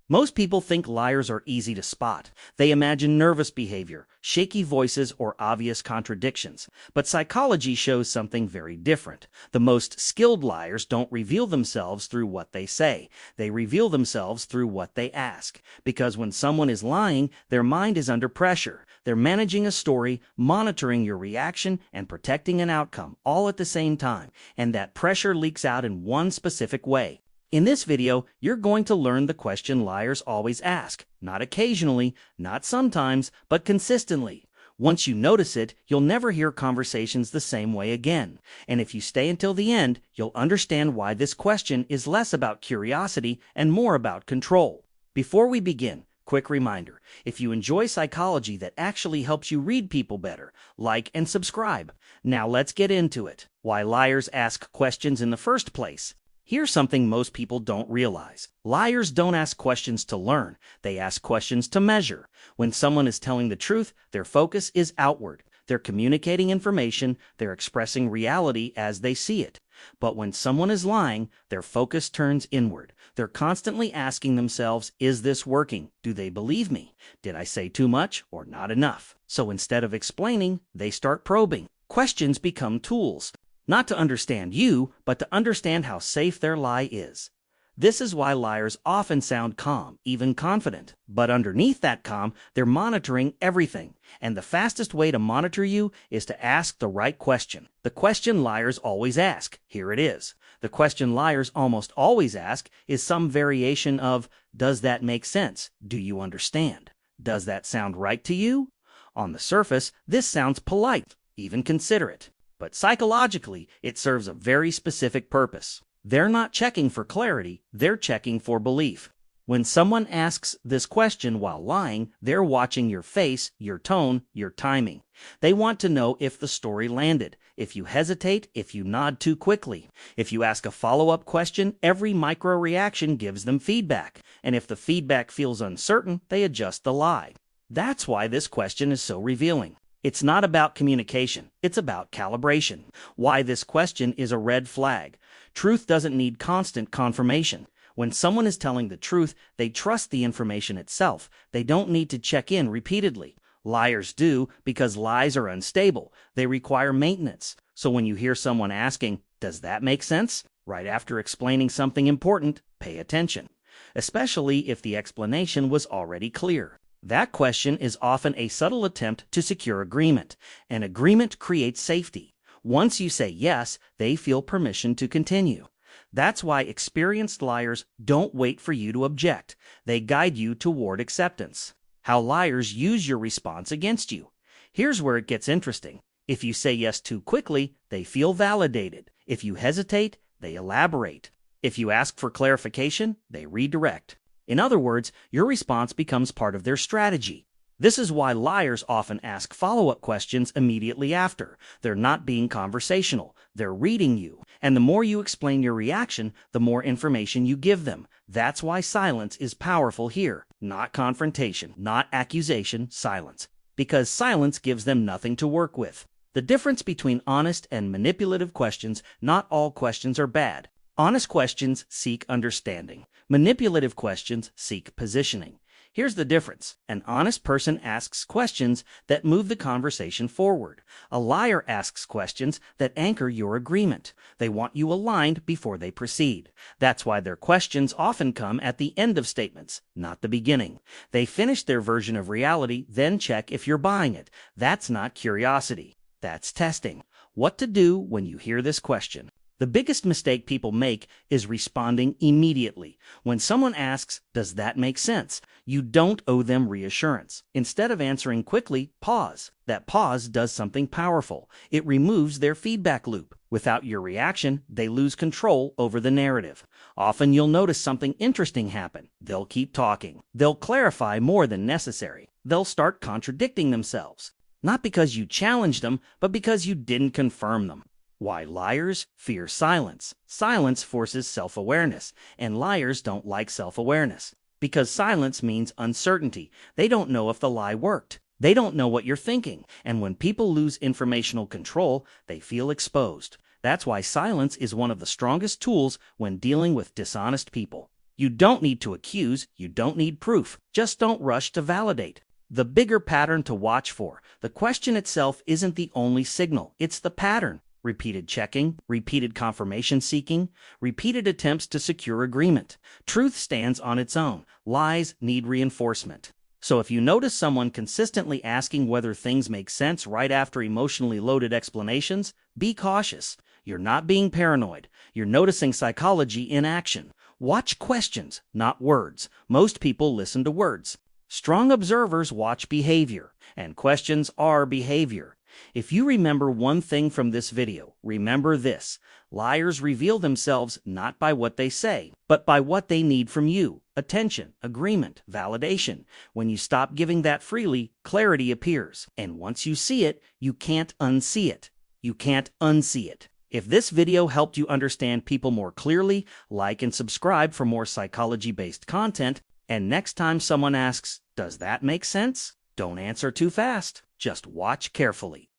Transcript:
Most people think liars are easy to spot. They imagine nervous behavior, shaky voices, or obvious contradictions. But psychology shows something very different. The most skilled liars don't reveal themselves through what they say. They reveal themselves through what they ask. Because when someone is lying, their mind is under pressure. They're managing a story, monitoring your reaction, and protecting an outcome, all at the same time. And that pressure leaks out in one specific way. In this video, you're going to learn the question liars always ask. Not occasionally, not sometimes, but consistently. Once you notice it, you'll never hear conversations the same way again. And if you stay until the end, you'll understand why this question is less about curiosity and more about control. Before we begin, quick reminder, if you enjoy psychology that actually helps you read people better, like and subscribe. Now let's get into it. Why liars ask questions in the first place. Here's something most people don't realize. Liars don't ask questions to learn. They ask questions to measure. When someone is telling the truth, their focus is outward. They're communicating information. They're expressing reality as they see it. But when someone is lying, their focus turns inward. They're constantly asking themselves, is this working? Do they believe me? Did I say too much or not enough? So instead of explaining, they start probing. Questions become tools. Not to understand you, but to understand how safe their lie is. This is why liars often sound calm, even confident. But underneath that calm, they're monitoring everything. And the fastest way to monitor you is to ask the right question. The question liars always ask. Here it is. The question liars almost always ask is some variation of, does that make sense? Do you understand? Does that sound right to you? On the surface, this sounds polite, even considerate. But psychologically, it serves a very specific purpose. They're not checking for clarity, they're checking for belief. When someone asks this question while lying, they're watching your face, your tone, your timing. They want to know if the story landed, if you hesitate, if you nod too quickly. If you ask a follow-up question, every micro-reaction gives them feedback. And if the feedback feels uncertain, they adjust the lie. That's why this question is so revealing. It's not about communication, it's about calibration. Why this question is a red flag. Truth doesn't need constant confirmation. When someone is telling the truth, they trust the information itself. They don't need to check in repeatedly. Liars do because lies are unstable. They require maintenance. So when you hear someone asking, does that make sense? Right after explaining something important, pay attention. Especially if the explanation was already clear. That question is often a subtle attempt to secure agreement. An agreement creates safety. Once you say yes, they feel permission to continue. That's why experienced liars don't wait for you to object. They guide you toward acceptance. How liars use your response against you. Here's where it gets interesting. If you say yes too quickly, they feel validated. If you hesitate, they elaborate. If you ask for clarification, they redirect. In other words, your response becomes part of their strategy. This is why liars often ask follow-up questions immediately after. They're not being conversational. They're reading you. And the more you explain your reaction, the more information you give them. That's why silence is powerful here. Not confrontation, not accusation, silence. Because silence gives them nothing to work with. The difference between honest and manipulative questions, not all questions are bad. Honest questions seek understanding. Manipulative questions seek positioning. Here's the difference. An honest person asks questions that move the conversation forward. A liar asks questions that anchor your agreement. They want you aligned before they proceed. That's why their questions often come at the end of statements, not the beginning. They finish their version of reality, then check if you're buying it. That's not curiosity. That's testing. What to do when you hear this question. The biggest mistake people make is responding immediately. When someone asks, does that make sense? You don't owe them reassurance. Instead of answering quickly, pause. That pause does something powerful. It removes their feedback loop. Without your reaction, they lose control over the narrative. Often you'll notice something interesting happen. They'll keep talking. They'll clarify more than necessary. They'll start contradicting themselves. Not because you challenged them, but because you didn't confirm them. Why liars fear silence. Silence forces self-awareness, and liars don't like self-awareness. Because silence means uncertainty. They don't know if the lie worked. They don't know what you're thinking. And when people lose informational control, they feel exposed. That's why silence is one of the strongest tools when dealing with dishonest people. You don't need to accuse, you don't need proof, just don't rush to validate. The bigger pattern to watch for. The question itself isn't the only signal, it's the pattern. Repeated checking, repeated confirmation seeking, repeated attempts to secure agreement. Truth stands on its own. Lies need reinforcement. So if you notice someone consistently asking whether things make sense right after emotionally loaded explanations, be cautious. You're not being paranoid. You're noticing psychology in action. Watch questions, not words. Most people listen to words. Strong observers watch behavior, and questions are behavior. If you remember one thing from this video, remember this. Liars reveal themselves not by what they say, but by what they need from you. Attention, agreement, validation. When you stop giving that freely, clarity appears. And once you see it, you can't unsee it. You can't unsee it. If this video helped you understand people more clearly, like and subscribe for more psychology-based content. And next time someone asks, "Does that make sense?" Don't answer too fast. Just watch carefully.